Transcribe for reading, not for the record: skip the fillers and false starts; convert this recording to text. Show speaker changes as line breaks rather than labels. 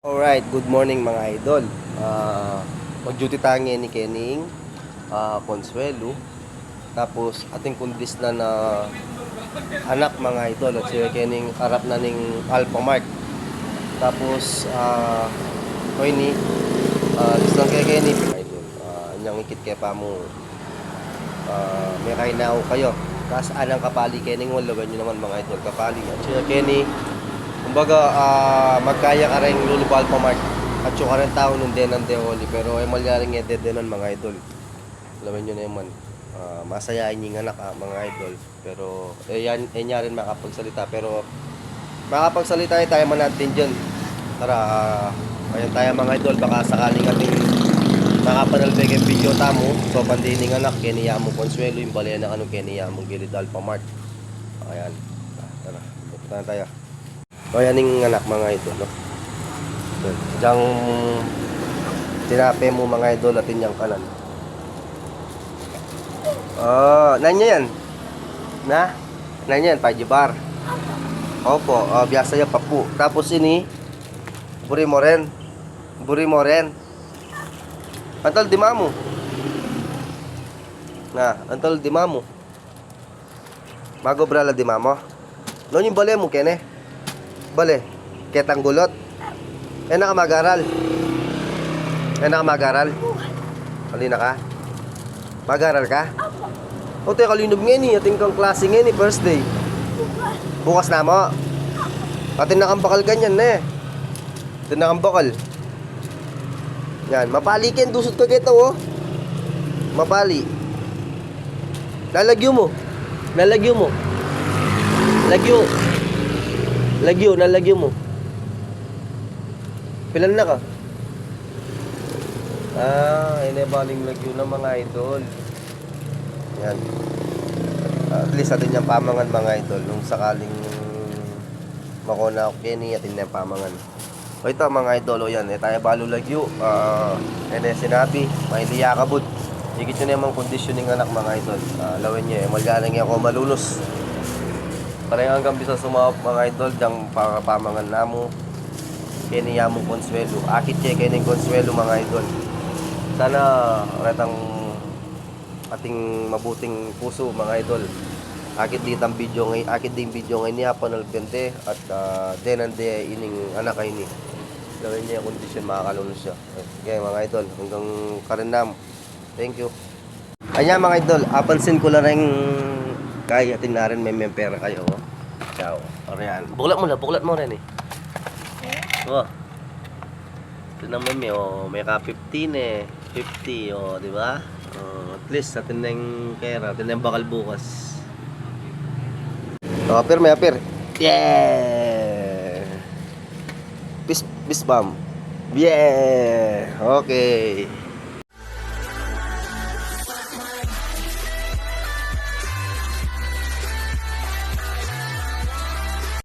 Alright, good morning mga idol. Mag-duty tayo ngayon ni Kening Consuelo. Tapos ating kundis na anak mga idol. At si Kening harap na ning Alphamart. Tapos koy ni gusto lang kay Kening mga idol. Inyang ikit kay pa mo. May kainaw kayo. Tapos anang kapali Kening wala nyo naman mga idol kapali. At si Kening kumbaga, magkaya ka rin lulupo Alphamart at yung ka rin tao nun din ng Deoli pero ay malyaring edad din mga idol. Alam nyo na naman, masayain yung anak mga idol pero niya rin makapagsalita pero makapagsalita tayo man natin dyan. Tara, ayan tayo mga idol, baka sakaling ating nakapanalbeg yung video tamo so pandining anak, keniya mo Consuelo yung balaya na anong keniya mo gilid Alphamart. Ayan, tara, punta na tayo. O yan yung anak mga idol, no? Diyan tinape mo mga idol at inyang kanan. Nanya yan? Nanya yan, pajibar. Opo, biasa yan papu. Tapos ini, buri mo rin. Antal di mamu. Antal di mamu. Bago brala di mamo. No yung bale mo kene? Bale, ketang gulot. Enak mag-aral. Halina ka. Mag-aral ka? O te kalinob nga ni, ating kang klase nga ni first day. Bukas na mo. Ating nakambakal ganyan na eh. Ating nakambakal. Yan, mapali ken dusot ka kito oh. Mapali. Nalagyo mo. Nalagyo mo. Pilan na ka? Ini baling lagyo na mga idol. Yan. At least atin yung pamangan mga idol. Nung sakaling makuna ako kini atin yung pamangan. O ito mga idol, o yan. Tayo balo lagyo. Sinabi, may liya kabud. Higit nyo na yung conditioning anak mga idol. Lawin nyo malgalang ako malunos. Parang hanggang bisa sumawap mga idol dang pamangan namo keniya mo Consuelo. Akit kay kening Consuelo mga idol. Sana retang ating mabuting puso mga idol. Akit din video ngay niya panol bente at denande ining anak kay ni. Lawin niya kondisyon makakalunos siya. Okay mga idol, hanggang karenam. Thank you. Anya mga idol, apansin ko lang ring kaya tinarin may pera kayo. Ciao. Orian. Buklat mo rin eh. Oh. Ito naman may ka 15 eh. 50 di ba? At least atin na yung kera, atin na yung bakal bukas. Apir. Yeah. Peace bomb. Yeah. Okay.